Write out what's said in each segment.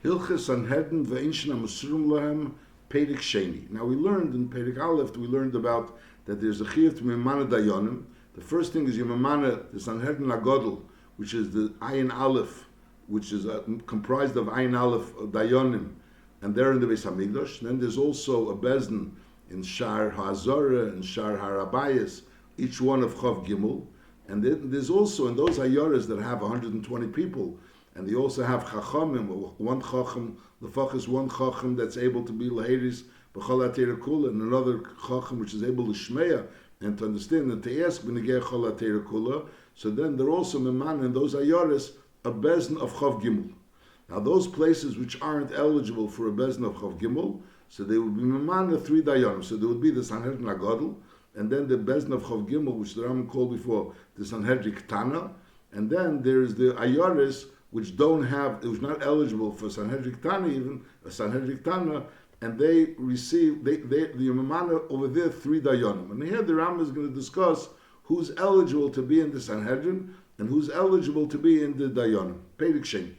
Hilchas Sanhedrin ve'inshna Masurim Lahem Perek Sheni. Now we learned in Perek Aleph, we learned about that there's a chiyuv to Memana Dayanim. The first thing is you Memana the Sanhedrin Agadol, which is the Ayin Aleph, which is comprised of Ayin Aleph Dayanim, and they're in the Beis Hamikdash. Then there's also a Bezdin in Shar HaZorah and Shar HaRabayas, each one of Chav Gimel. And then there's also in those Ayoras that have 120 people, and they also have Chachamim, one Chacham, the Fach is one Chacham that's able to be Lahiris, B'chol HaTeira Kula, and another Chacham which is able to Shmeya, and to understand and to ask B'negei Chol HaTeira Kula. So then they're also Meman in those Ayoras, a Bezdin of Chav Gimel. Now those places which aren't eligible for a Bezdin of Chav Gimel, so they would be Meman the 3 Dayanim. So there would be the Sanhedrin Agadol, and then the Bezdin of Chav Gimel, which the Rambam called before the Sanhedrin Ktana, and then there's the Ayoris which don't have, it was not eligible for Sanhedrin Ktana, even a Sanhedrin Ktana, and they receive the Yomamana over there 3 Dayanim. And here the Rambam is going to discuss who's eligible to be in the Sanhedrin and who's eligible to be in the Dayanim. Perek Sheni.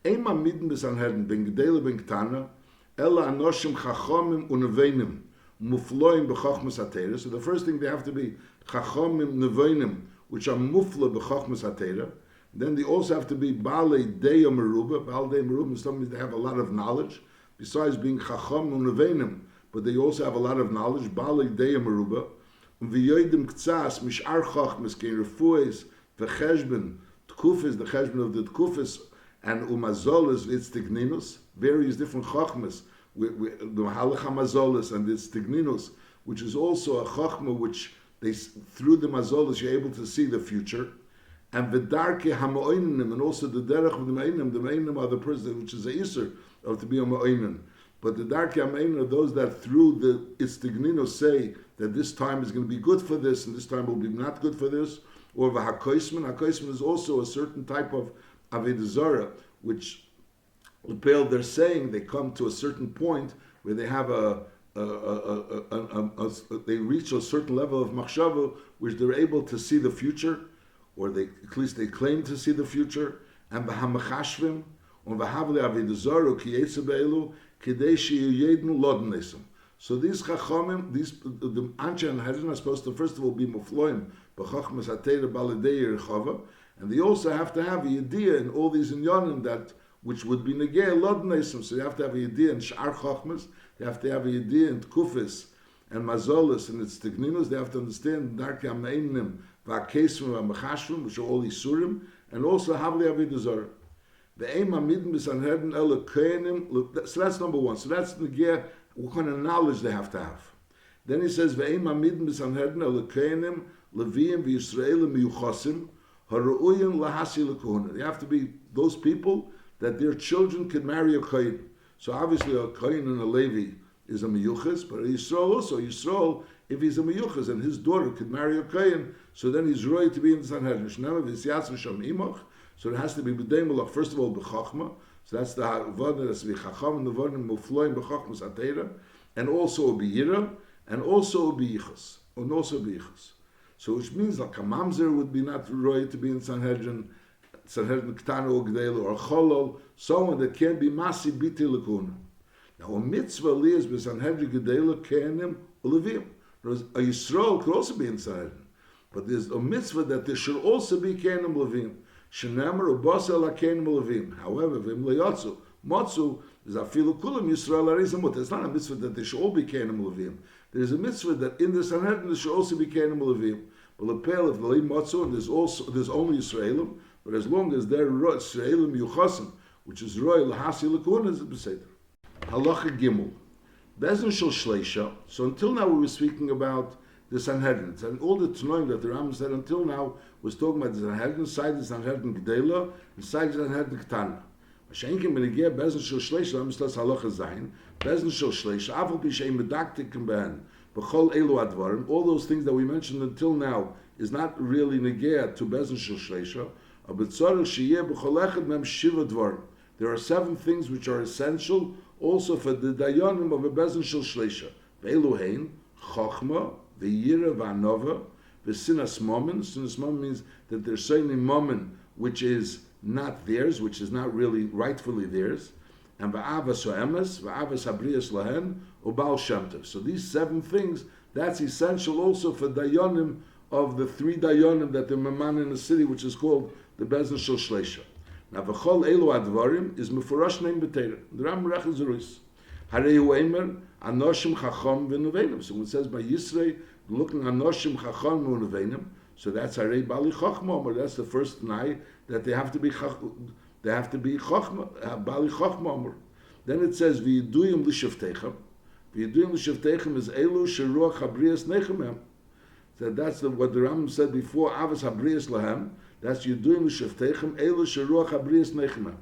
Eima midden beSanhedrin ben Gedela ben Ktana, ela anoshim chachomim unevenim mufloim b'chachmas hatera. So the first thing they have to be chachomim nevenim, which are mufla b'chachmas hatera. Then they also have to be balei deya meruba. Balei meruba means they have a lot of knowledge, besides being chachom unevenim, but they also have a lot of knowledge. Balei deya meruba. V'yoidim ktsas mishar chachmas kein refues v'cheshben tkufis, the cheshben of the tkufis, and umazolas its tigninus, various different chachmas, the halacha mazolas and its tigninus, which is also a chachma which they through the mazolas you're able to see the future, and v'darke ha'ma'oinim, and also the derech of the ma'inim are the person which is a iser of to be a ma'oinim. But the darke ha'ma'oinim are those that through the its tigninus say that this time is going to be good for this and this time will be not good for this, or v'hakoisman. Hakoisman is also a certain type of Avodah Zarah, which they're saying they come to a certain point where they have they reach a certain level of machshava which they're able to see the future, or they at least they claim to see the future. And v'hamachashvim on v'havle Avodah Zarah ki yetze be'elu kidei sheyednu lodin nesem. So these chachamim, the Anshe and Sanhedrin are supposed to first of all be mufloim b'chachmas hatera baladei rechava. And they also have to have a yediyah in all these inyanim that which would be negei lod nesim. So you have to have a yediyah in shar chachmas. They have to have a yediyah in tkufis and mazolis and its tigninus. They have to understand darkei ameinim v'akesrim v'amachashrim, which are all isurim, and also havli avodah zarah. The aim amidin b'sanhedrin ela kohenim. So that's number one. So that's negei what kind of knowledge they have to have. Then he says the aim amidin b'sanhedrin ela kohenim leviim v'yisraelim miyuchasim. They have to be those people that their children can marry a kohen. So obviously a kohen and a Levi is a miyuchas, but a Yisrael also, Yisrael, if he's a miyuchas and his daughter could marry a kohen, so then he's right to be in the Sanhedrin. So it has to be b'dei first of all b'chachma. So that's the avodah that's to be chacham and the avodah mufloim b'chachmas atera, and also b'yira, and also b'yichas, and also b'yichas. So which means like a mamzer would be not right to be in Sanhedrin Ktana or Gdela or Cholol, someone that can't be masi biti lekuna. Now a mitzvah lias be Sanhedrin Gdela kenim ulevim. A Yisrael could also be in Sanhedrin, but there's a mitzvah that there should also be kenim levim. Shenamer ubasa la kenim levim. However, v'im leyatzu matzu is afilu kulam Yisrael arizamut. It's not a mitzvah that there should all be kenim levim. There's a mitzvah that in the Sanhedrin there should also be kenim levim. But lepel of the matzu, and there's only Yisraelim. But as long as they're Yisraelim yuchasim, which is royal hasi lekuna, is a beseder. Halacha Gimel, Bezdin shel Shleisha. So until now we were speaking about the Sanhedrin, and all the Tanoim that the Rambam said until now was talking about the Sanhedrin, side the Sanhedrin Gdela, and side the Sanhedrin Ktana. Mashenkim benegeh Bezdin shel Shleisha, Rambam says halacha zayin. Bezdin shel Shleisha, avol pi she'im medaktik behen b'chol elu advarim. All those things that we mentioned until now is not really negeh to Bezdin shel Shleisha. There are 7 things which are essential also for the dayanim of a Bezdin shel Shleisha. Ve'eluhein, Chochma, Ve'yira, V'anova, Ve'sinas Momen. Sinas Momen means that there's certainly Momen which is not theirs, which is not really rightfully theirs. and va'avas ha'emes, va'avas habrias lahen, ubal shem tov. So these 7 things, that's essential also for dayanim of the 3 dayanim that the Maman in the city, which is called the Bezdin Shel Shleisha. Now v'chol elu advarim is mefurash neim b'teira. The Ram Rech is Ruis. Harei hu eimer anoshim chacham v'nuvenim. So when it says by Yisrei, looking anoshim chacham v'nuvenim, so that's harei bali chachma, or that's the first night that they have to be chachma, bali chachma. Then it says v'yiduyim l'shavteichem. V'yiduyim l'shavteichem is elu sheruach habrias nechem. So that's what the Rambam said before, avas habrias lahem. That's Yiduyim l'shavteichem elu sheruach habrias nechem.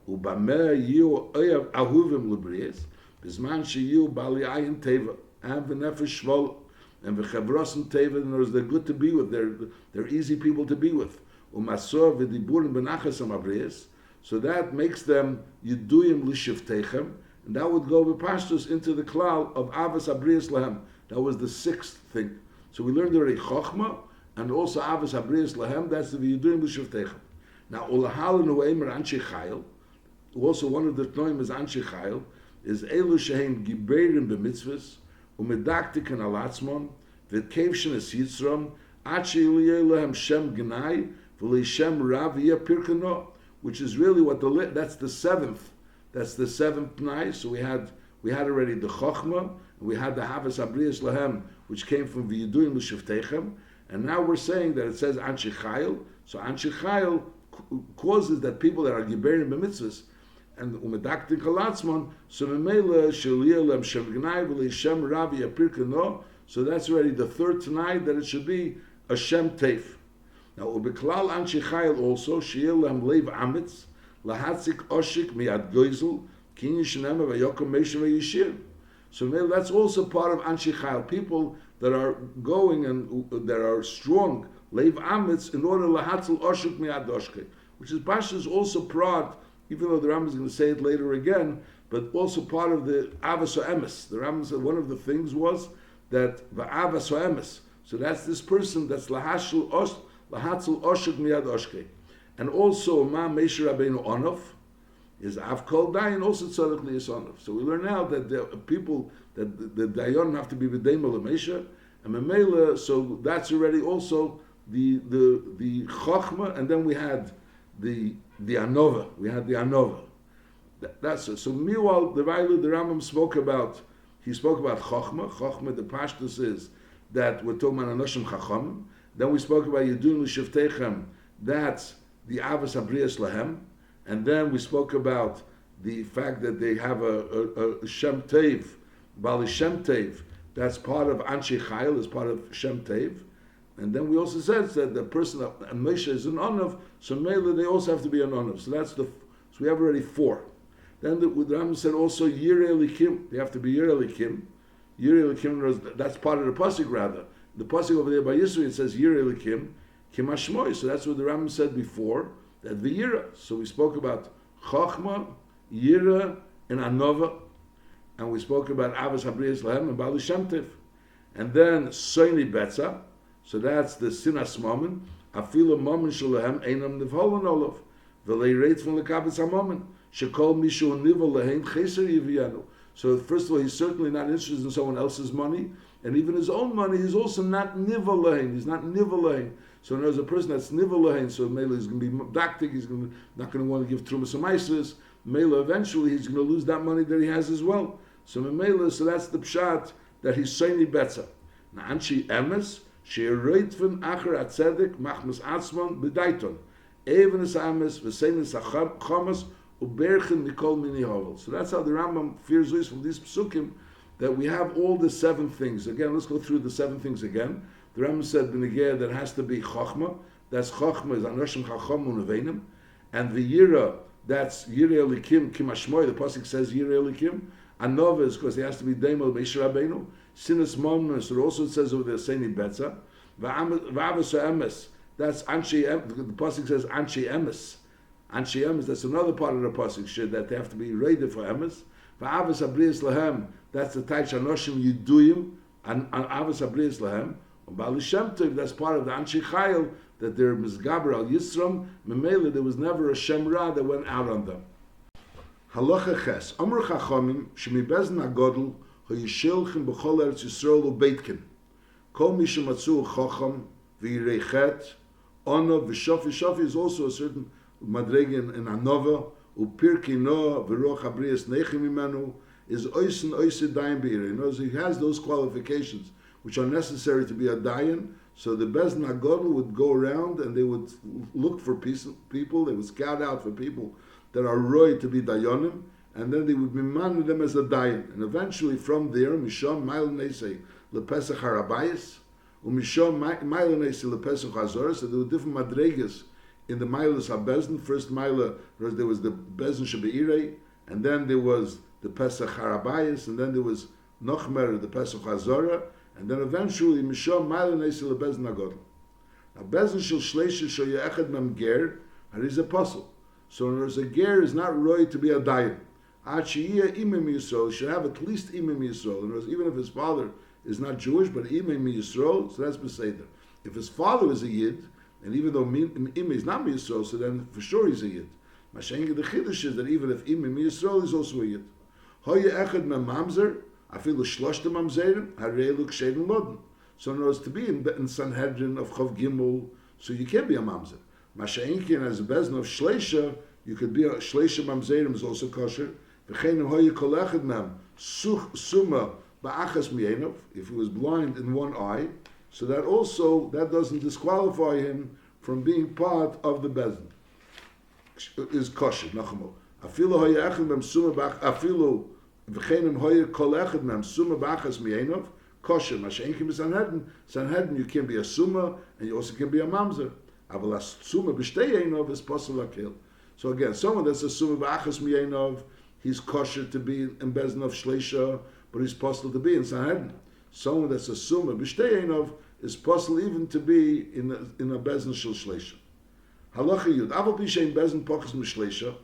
Ubameh yiu oyav ahuvim l'brias. Bisman sheyiu bali ayin teva and v'nefesh shvol and v'chevrosim teva. In other words, they're good to be with. They're easy people to be with. Umasor v'diburim b'nachas habrias. So that makes them Yiduyim l'shavteichem, and that would go b'pashtus into the klal of avas habrias lahem. That was the 6th thing. So we learned already Chochma and also Avas Habrias Lahem. That's the Yiduyim L'Shavteichem. Now Ulahalin U'Eimer Anshe Chayil. Also one of the Tnoim is Anshe Chayil. Is Elu Shehem Giberim B'Mitzvahs U'Medaktik and Alatzmon V'Kevshin Es Yitzram Achi Iliyeh Lehem Shem Gnai V'Lei Shem Rav Yeh Pirkano, which is really what that's the 7th. That's the 7th night. So we had already the Chochma, and we had the Havas Habrias Lahem, which came from V'Yiduyim L'Shavteichem, and now we're saying that it says Anshe Chayil. So Anshe Chayil causes that people that are Giberim B'Mitzvahs and Umedaktik Alatzmon, so Memela Sheliyah Lem Shem Gnai V'Lei Shem Rav Yeh Pirkano. So that's already the 3rd tonight that it should be a Shem Teif. Now Ubeklal Anshe Chayil also Sheyeh Lem Leiv Amitz Lahatzik Oshik Miyad Goizel Kin Yishenema V'Yokom Meishem V'Yishir. So that's also part of Anshe Chayil, people that are going and that are strong, Leiv Amitz, in order Lahatzel Oshik Miyad Oshke, which is Pashas also part, even though the Rambam is going to say it later again, but also part of the Avas Ha'emes. The Rambam said one of the things was that Va'avas Ha'emes. So that's this person that's Lahatzel Oshik Miyad Oshke. And also Ma Moshe Rabbeinu Onov is Avkol Dayan, also Tzadok Liyasonov. So we learn now that the people, that the Dayan have to be V'dei Melamesha, and Memela, so that's already also the Chochma, and then we had the Anova. We had the Anova. That's it. So meanwhile, the Rambam spoke about Chochma. Chochma, the Pashtus is that we're talking about Anoshim Chacham. Then we spoke about Yiduyim L'Shavteichem, that's the Avas Habrias Lahem. And then we spoke about the fact that they have a Shem Tev, Bali Shem Tev, that's part of Anshe Chayil, is part of Shem Tev. And then we also said that the person of Moshe is an Onav, so Mela they also have to be an Onav. So we have already 4. Then the Rambam said also Yirei Elikim, they have to be Yirei Elikim. Yirei Elikim, that's part of the pasuk rather. The pasuk over there by Yisro, it says Yirei Elikim, Kim Hashmoy. So that's what the Rambam said before, that V'yira. So we spoke about Chochma, Yira, and Anova, and we spoke about Avas Habrias Lahem and Bali Shem Tev. And then Soini Betza, so that's the Sinas Momen, Afilo Momen Shalahem, Einam Nivholan Olav, V'lei Reit Von Lekabitz HaMomen, Shekol Mishu Nivel Lehein Cheser Yiviyanu. So first of all, he's certainly not interested in someone else's money, and even his own money, he's also not Nivel Lehein, he's not Nivel Lehein. So there's a person that's Nivel Lehein, so Mela is going to be Daktik, he's not going to want to give Trumas Amaisis. Mela eventually he's going to lose that money that he has as well. So Mela, so that's the pshat that he's Soini Betza. Now Anshi Emes, She'eroitven Acher Atzedek, Machmas Atzman, B'daiton. Even as Ames, V'seinis Achamas, Uberchen Mikol Mini Hovel. So that's how the Rambam fears this from these psukim, that we have all the 7 things. Again, let's go through the 7 things again. The Rambam said B'negeh that has to be Chochma. That's Chochma is Anoshim Chacham Unevenim, and the Yira, that's Yirei Elikim Kim Hashmoy. The pasuk says Yirei Elikim. Anova is because he has to be Deimel Moshe Rabbeinu. Sinas Momnus, it also says over there Seini Betza. V'avas Emes, that's Anshe. The pasuk says Anshe Emes. Anshe Emes, that's another part of the pasuk that they have to be ready for Emes. V'avas Habrias Lahem, that's the Taich Anoshim Yiduyim and Avas Habrias Lahem. Bali Shem Tov, that's part of the Anshe Chayil, that they're Mizgaber al Yisram. Memela, there was never a Shem Ra that went out on them. Halacha ches. Amr chachamim shemi bezin hagodol hayishilchim b'chol eretz Yisrael ubeitkin. Kol mi shematzu chacham v'yirechet ono v'shafi. Shafi is also a certain madrega in Anova. Upirki no v'roch habrias nechim imenu is oisen dayan be'irei. He has those qualifications which are necessary to be a dayan. So the Bezdin HaGodol would go around and they would look for people, they would scout out for people that are roy to be dayanim, and then they would be manning them as a dayan. And eventually from there, Misham Mail Nesei LePesach Harabayis, Umisham Mail Nesei LePesach Hazor. So there were different madregas in the Mailas HaBezdin. First Maila, there was the Bezdin Shebeirei, and then there was the Pesach Harabayis, and then there was Nochmer, the Pesach Hazorah, and then eventually Misham Maila Nesei LeBezdin HaGodol. Now Bezdin Shel Shleisha Shel Ye'echad Mem Ger, and he's an apostle. So in other words, a ger is not roy to be a dayan. Ad she'iyeh imam Yisrael, should have at least imam Yisrael. In other words, even if his father is not Jewish, but imam Yisrael, so that's beseder. If his father is a yid, and even though imam is not Yisrael, so then for sure he's a yid. Mashenga the chiddush is that even if imam Yisrael is also a yid. Hoye echad mem mamzer, afilu shloshta mamzerim, harei lu kshedim loden. So in other words, to be in Sanhedrin of Chav Gimel, so you can't be a mamzer. Masha'inkin as a bezin of Shleisha, you could be a Shleisha Mamzerim is also kosher. V'chenim hoye kol echad mem suma ba'achas mienov, if he was blind in one eye, so that also, that doesn't disqualify him from being part of the bezin. Is kosher, nachamo. Afilu hoye echad mem suma afilu v'chenim hoye kol echad mem suma ba'achas mienov, kosher. Masha'inkin b'Sanhedrin, Sanhedrin you can be a suma, and you also can be a mamzer. So again, someone that's a summa b'achas miyenov, he's kosher to be in bezin of shleisha, but he's possible to be in Sanhedrin. Someone that's a summa b'shteiyenov is possible even to be in a bezin shel shleisha. Halacha yud. Aval pi shein bezin pochas m'shleisha,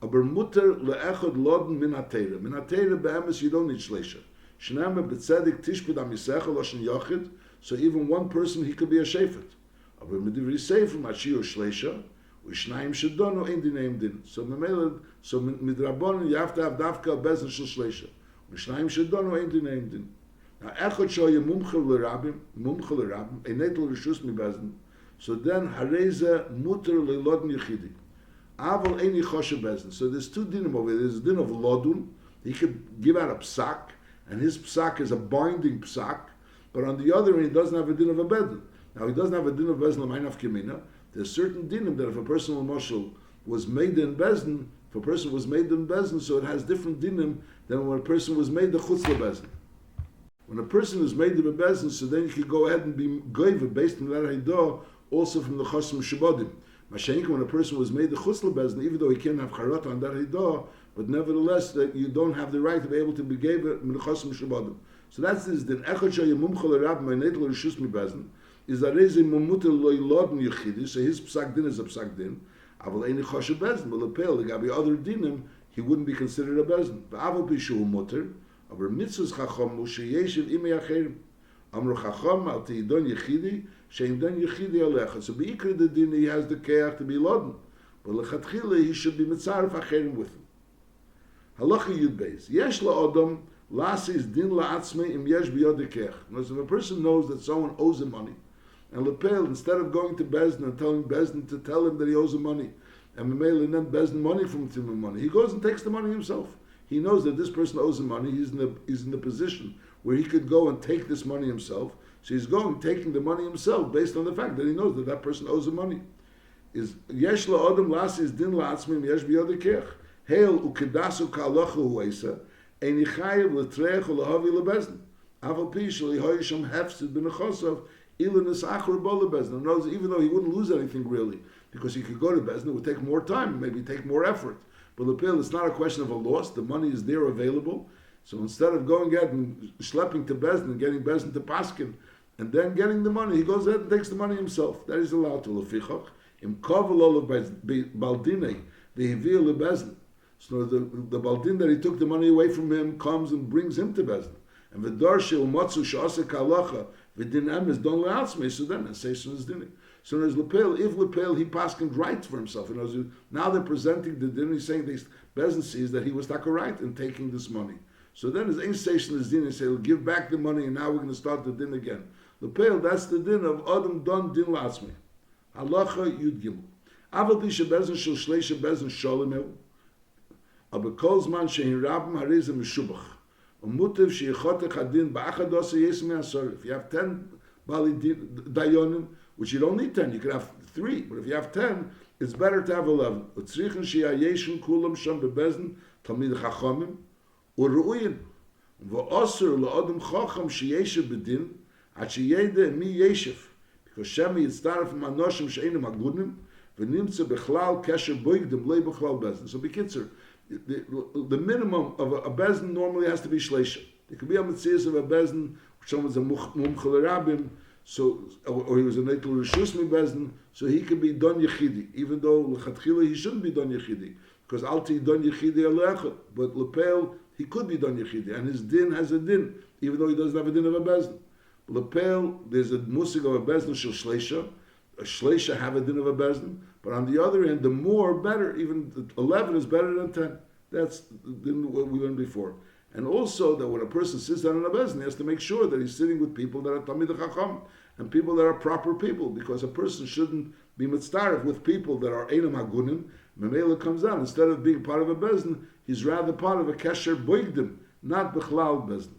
aber mutter le'echad loden min haTeira. Min haTeira be'emes you don't need shleisha. Shnema b'tzedik tishpid amisecha loshen yachid. So even one person he could be a shefet. Aber mit dem Sefer Mashiach Shleisha, Ushnayim Shedono in the name din. So mit Rabbanon you have to have Davka Bezin Shel Shleisha. Ushnayim Shedono in the name din. Now Echad Shoye Mumche L'Rabim, Enetel Rishus Mi Bezin. So then Hareze Mutter Le'Lodin Yechidi. Aval Eini Choshe Bezin. So there's two dinim over there. There's a din of Lodun. He could give out a psak, and his psak is a binding psak. But on the other hand, he doesn't have a din of a bedin. Now he doesn't have a din of bezin l'maynaf kimina. There's certain dinim that if a person was made in bezin, if a person was made in bezin, so it has different dinim than when a person was made the chutz bezin. When a person is made in a bezin, so then you can go ahead and be goyve based on that haidah, also from the chosim shabodim. Mashenka, when a person was made the chutz bezin, even though he can't have charata on that haidah, but nevertheless that you don't have the right to be able to be gave in the chosim shabodim. So that's this din. Echad shayim mumchol rab meinetel rishus mi bezin. Is that Rezi Mumuter Loi Lodin Yechidi, so his psak din is a psak din. Aval Eini Choshe Bezin, but Lepel, the Gabi other dinim, he wouldn't be considered a bezin. V'aval Pishu Mutter, aber mitzvahs Chacham Moshe Yeshiv Imei Acherim. Amru Chacham al Teidon Yechidi, Shein Don Yechidi Alecha. So Beikri the din, he has the keach to be Lodin. But Lechatchila, he should be Mitzaref Acherim with him. Halacha Yud Beis. Yesh La'odom, Lasis Din La'atzmei Im Yesh B'yod Keach. If a person knows that someone owes him money, and Lepel, instead of going to Bezdin and telling Bezdin to tell him that he owes him money, and Mamela and then Bezdin money from him money, he goes and takes the money himself. He knows that this person owes him money. He's in the position where he could go and take this money himself. So he's going, taking the money himself based on the fact that he knows that that person owes him money. Is Yesh la'odem lasis din la'atzmim yesh b'yodei kech. Hail ukedasu ka'alocha hu'esa, ein yichayev l'treich u'lahavi lebezdin. Aval pi shel yihoy sham hefsid b'nechosov, even though he wouldn't lose anything really, because he could go to Bezdin, it would take more time, maybe take more effort. But Lepil, it's not a question of a loss. The money is there available. So instead of going out and schlepping to Bezdin, getting Bezdin to Paskin, and then getting the money, he goes ahead and takes the money himself. That is allowed to Lefichach. Im kavalol baldinei vehivil lebezdin. So the baldin that he took the money away from him comes and brings him to Bezdin. And v'darshe umatzu sh'aseh kalacha v'din emes don le'atzmei. So then, and say so is dinning. So as Lepel, if Lepel, he paskined right for himself. Now they're presenting the din, he's saying Bezin sees that he was taka right in taking this money. So then his ain station is din and say, he'll give back the money, and now we're going to start the din again. The pale, that's the din of Adam Don Din Latzmi. Halacha Yud Gimel. Aval Pisha Bezin Shel Shleisha Bezin Sholimeu. Aber kol zman shehin rabim hariz meshubach. Umutiv sheyichotek hadin ba'achados yesme asor. If you have 10 bali dayonim, which you don't need 10, you can have 3. But if you have 10, it's better to have 11. Utzrichen sheyayeshun kulam sham bebezin talmid chachamim uruyin. V'osur la'odem chacham sheyeshev bedin at sheyede mi yeshev. Because shemi yitztaref from anoshim she'enim agunim v'nimtze bechlal kesher boigdem lei bechlal bezin. So bekitzer, the minimum of a bezin normally has to be shleisha. There could be a mitzvah of a bezin, which someone's a mumchel rabim, so or he was a neitel rishus mi bezin, so he could be don yechidi, even though lechatchila he shouldn't be don yechidi, because alti don yechidi alechot, but lepel he could be don yechidi, and his din has a din, even though he doesn't have a din of a bezin. Lepel, there's a musig of a bezin shel shleisha. A shleisha have a din of a bezin, but on the other end, the more better. Even 11 is better than 10. That's what we learned before. And also that when a person sits down in a bezin, he has to make sure that he's sitting with people that are tamid chacham and people that are proper people, because a person shouldn't be mitzdaref with people that are einam hagunim. Memela comes down, instead of being part of a bezin, he's rather part of a kesher boigdim, not bechlal bezin.